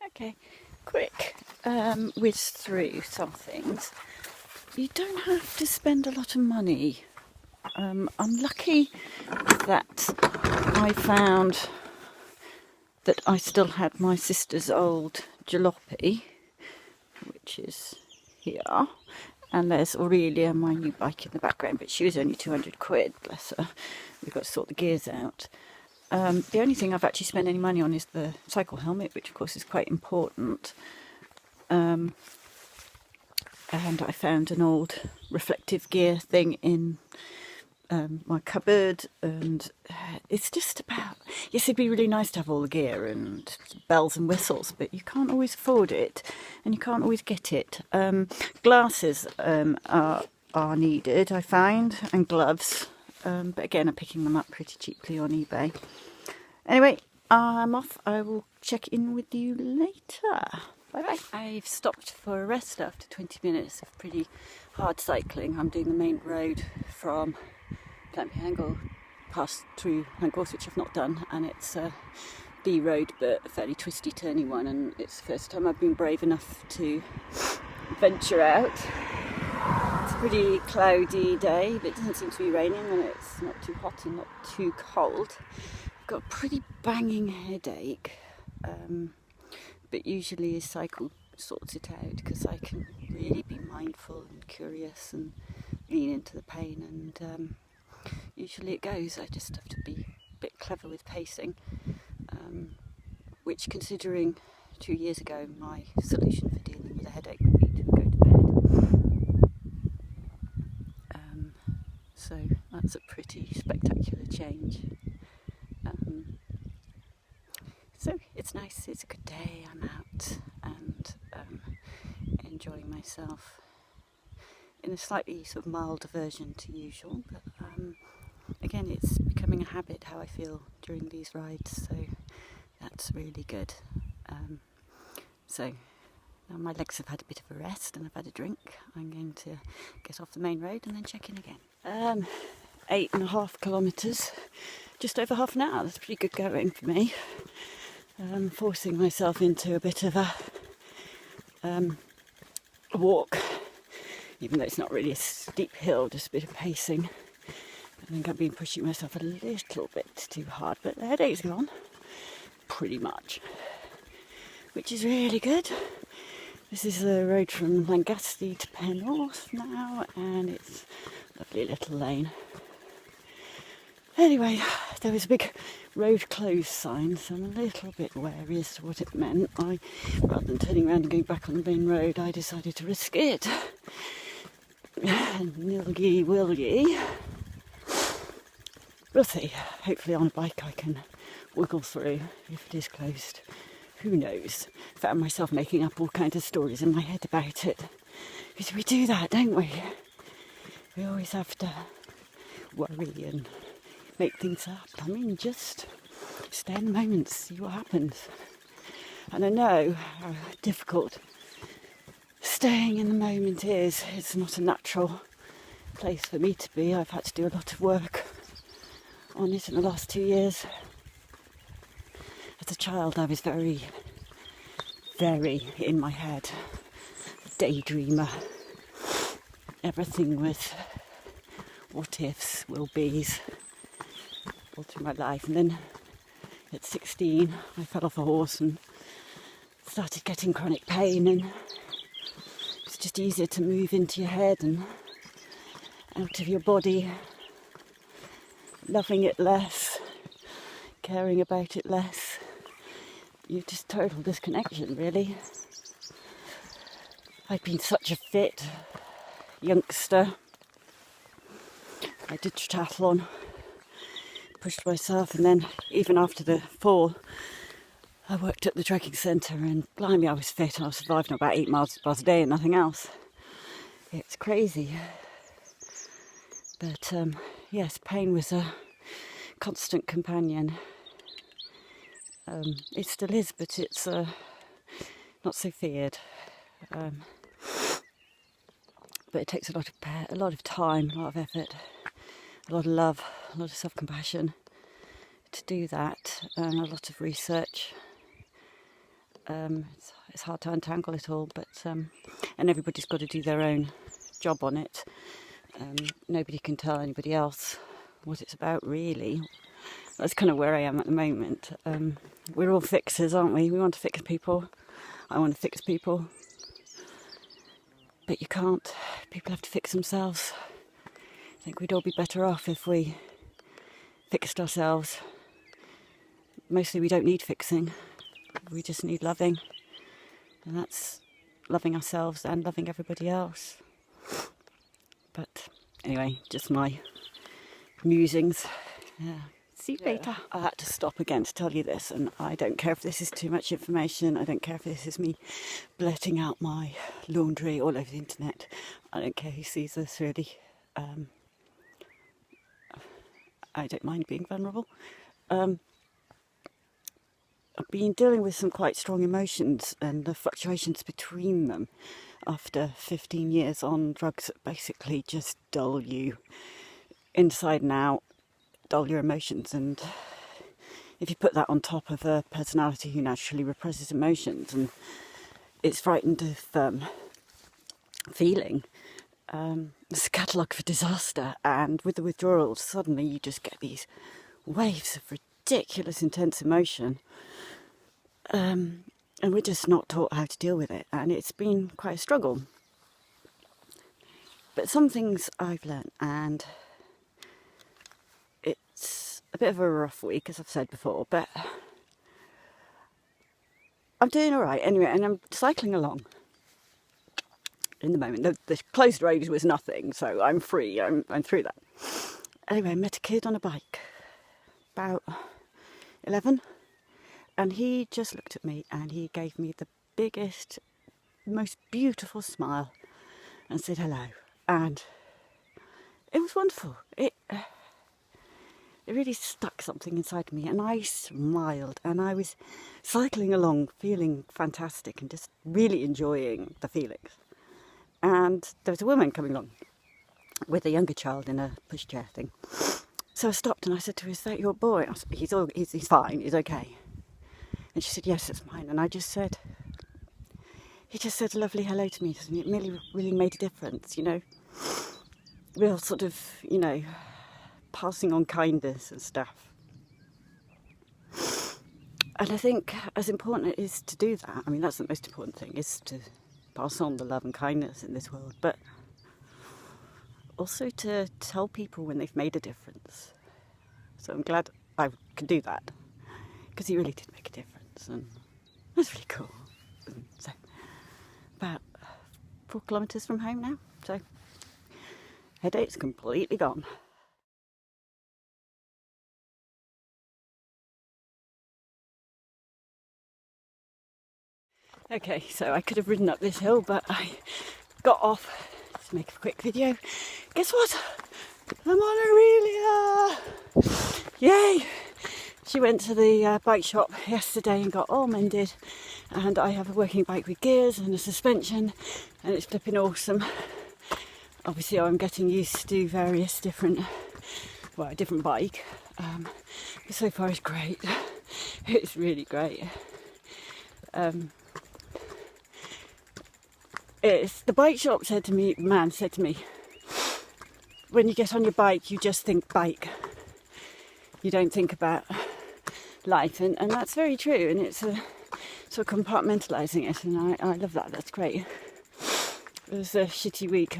Okay, quick whiz through some things. You don't have to spend a lot of money. I'm lucky that I found that I still had my sister's old jalopy, which is here, and there's Aurelia, my new bike, in the background, but she was only 200 quid, bless her. We've got to sort the gears out. The only thing I've actually spent any money on is the cycle helmet, which of course is quite important. And I found an old reflective gear thing in my cupboard, and it's just about, yes, it'd be really nice to have all the gear and bells and whistles, but you can't always afford it and you can't always get it. Glasses are needed, I find, and gloves, but again, I'm picking them up pretty cheaply on eBay. Anyway, I'm off. I will check in with you later. Bye bye. I've stopped for a rest after 20 minutes of pretty hard cycling. I'm doing the main road from Angle past through Langorse, which I've not done, and it's a B road but a fairly twisty turny one, and it's the first time I've been brave enough to venture out. It's a pretty cloudy day, but it doesn't seem to be raining, and it's not too hot and not too cold. I've got a pretty banging headache, but usually a cycle sorts it out because I can really be mindful and curious and lean into the pain, and usually it goes. I just have to be a bit clever with pacing, which, considering 2 years ago my solution for dealing with a headache would be to go to bed. So that's a pretty spectacular change. So it's nice, it's a good day, I'm out and enjoying myself in a slightly sort of milder version to usual, but again, it's becoming a habit how I feel during these rides, so that's really good. So now my legs have had a bit of a rest and I've had a drink. I'm going to get off the main road and then check in again. 8.5 kilometres, just over half an hour. That's pretty good going for me. Forcing myself into a bit of a walk, even though it's not really a steep hill, just a bit of pacing. I think I've been pushing myself a little bit too hard, but the headache's gone, pretty much, which is really good. This is the road from Langasty to Pennorth now, and it's a lovely little lane. Anyway, there was a big road closed sign, so I'm a little bit wary as to what it meant. Rather than turning around and going back on the main road, I decided to risk it. Nilgy will ye. We'll see. Hopefully on a bike I can wiggle through if it is closed. Who knows? Found myself making up all kinds of stories in my head about it. Because we do that, don't we? We always have to worry and make things up. I mean, just stay in the moment, see what happens. And I know how difficult staying in the moment is. It's not a natural place for me to be. I've had to do a lot of work on it in the last 2 years. As a child, I was very, very in my head, daydreamer. Everything was what ifs, will be's, all through my life. And then at 16, I fell off a horse and started getting chronic pain, and it's just easier to move into your head and out of your body, loving it less, caring about it less. You're just total disconnection, really. I've been such a fit youngster. I did triathlon, pushed myself, and then even after the fall, I worked at the trekking centre, and blimey, I was fit. I was surviving about 8 miles a day and nothing else. It's crazy. But yes, pain was a constant companion. It still is, but it's not so feared. But it takes a lot of time, a lot of effort, a lot of love, a lot of self-compassion to do that, and a lot of research. It's hard to untangle it all, but and everybody's got to do their own job on it. Nobody can tell anybody else what it's about, really. That's kind of where I am at the moment. We're all fixers, aren't we? We want to fix people. I want to fix people. But you can't. People have to fix themselves. I think we'd all be better off if we fixed ourselves. Mostly we don't need fixing. We just need loving. And that's loving ourselves and loving everybody else. But anyway, just my musings. Yeah. See you later. I had to stop again to tell you this, and I don't care if this is too much information. I don't care if this is me blurting out my laundry all over the internet. I don't care who sees this, really. I don't mind being vulnerable. I've been dealing with some quite strong emotions and the fluctuations between them after 15 years on drugs that basically just dull you inside and out, dull your emotions. And if you put that on top of a personality who naturally represses emotions and is frightened of feeling, it's a catalogue for disaster. And with the withdrawals, suddenly you just get these waves of ridiculous intense emotion, and we're just not taught how to deal with it, and it's been quite a struggle. But some things I've learnt, and it's a bit of a rough week, as I've said before, but I'm doing all right anyway, and I'm cycling along in the moment. The closed road was nothing, so I'm free. I'm through that. Anyway, I met a kid on a bike, about 11, and he just looked at me and he gave me the biggest, most beautiful smile and said hello. And it was wonderful. It really stuck something inside me, and I smiled, and I was cycling along feeling fantastic and just really enjoying the feelings. And there was a woman coming along with a younger child in a pushchair thing. So I stopped and I said to her, "Is that your boy?" I said, he's fine, he's okay. And she said, "Yes, it's mine." And I just said, he just said a lovely hello to me, and it really made a difference, you know. Real sort of, you know, passing on kindness and stuff. And I think as important it is to do that, I mean, that's the most important thing, is to pass on the love and kindness in this world, but also to tell people when they've made a difference. So I'm glad I could do that, because he really did make a difference, and that's really cool. And so, about 4 kilometres from home now, so headache's completely gone. Okay, so I could have ridden up this hill, but I got off to make a quick video. Guess what? I'm on Aurelia! Yay! She went to the bike shop yesterday and got all mended, and I have a working bike with gears and a suspension, and it's flipping awesome. Obviously I'm getting used to various different, well, a different bike, but so far it's great. It's really great. The bike shop said to me, the man said to me, when you get on your bike, you just think bike. You don't think about life, and that's very true, and it's a sort of compartmentalising it, and I love that. That's great. It was a shitty week.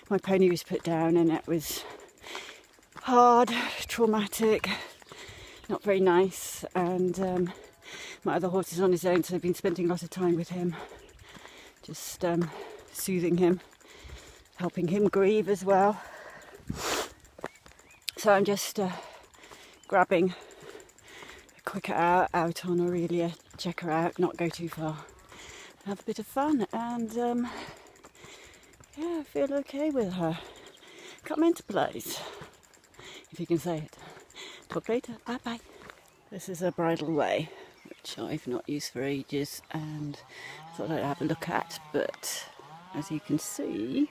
My pony was put down, and it was hard, traumatic, not very nice, and my other horse is on his own, so I've been spending a lot of time with him, just soothing him, helping him grieve as well. So I'm just grabbing a quick hour out on Aurelia, check her out, not go too far, have a bit of fun, and yeah, I feel okay with her. Come into place, if you can say it. Talk later, bye bye. This is a bridle way, which I've not used for ages, and thought I'd have a look at, but as you can see,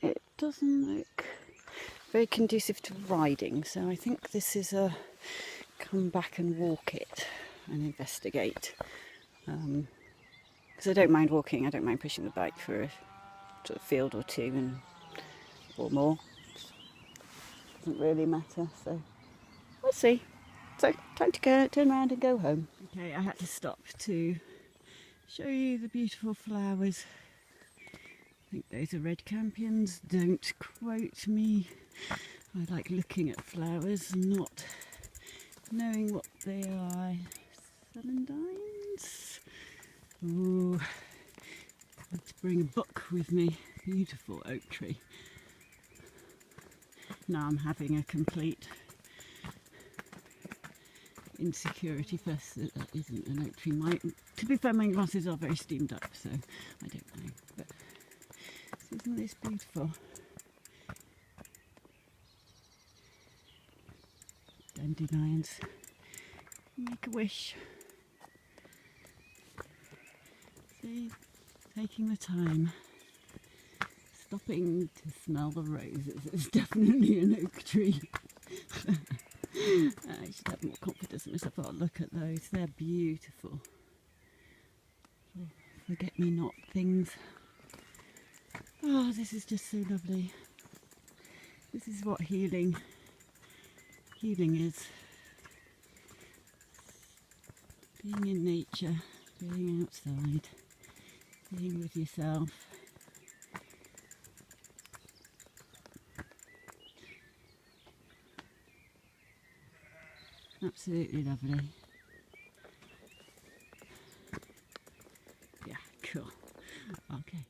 it doesn't look very conducive to riding, so I think this is a come back and walk it and investigate. Because I don't mind walking, I don't mind pushing the bike for a sort of field or two or more. Doesn't really matter, so we'll see. So time to go, turn around and go home. Okay, I had to stop to show you the beautiful flowers. I think those are red campions, don't quote me. I like looking at flowers and not knowing what they are. Celandines? Ooh, I have to bring a book with me. Beautiful oak tree. Now I'm having a complete insecurity first that isn't an oak tree. To be fair, my grasses are very steamed up, so I don't know. But isn't this beautiful? Dandelions. Make a wish. See, taking the time. Stopping to smell the roses. It's definitely an oak tree. I should have more confidence in myself. Oh, look at those. They're beautiful. Forget-me-not things. Oh, this is just so lovely. This is what healing is. Being in nature, being outside, being with yourself. Absolutely lovely. Yeah, cool. Okay.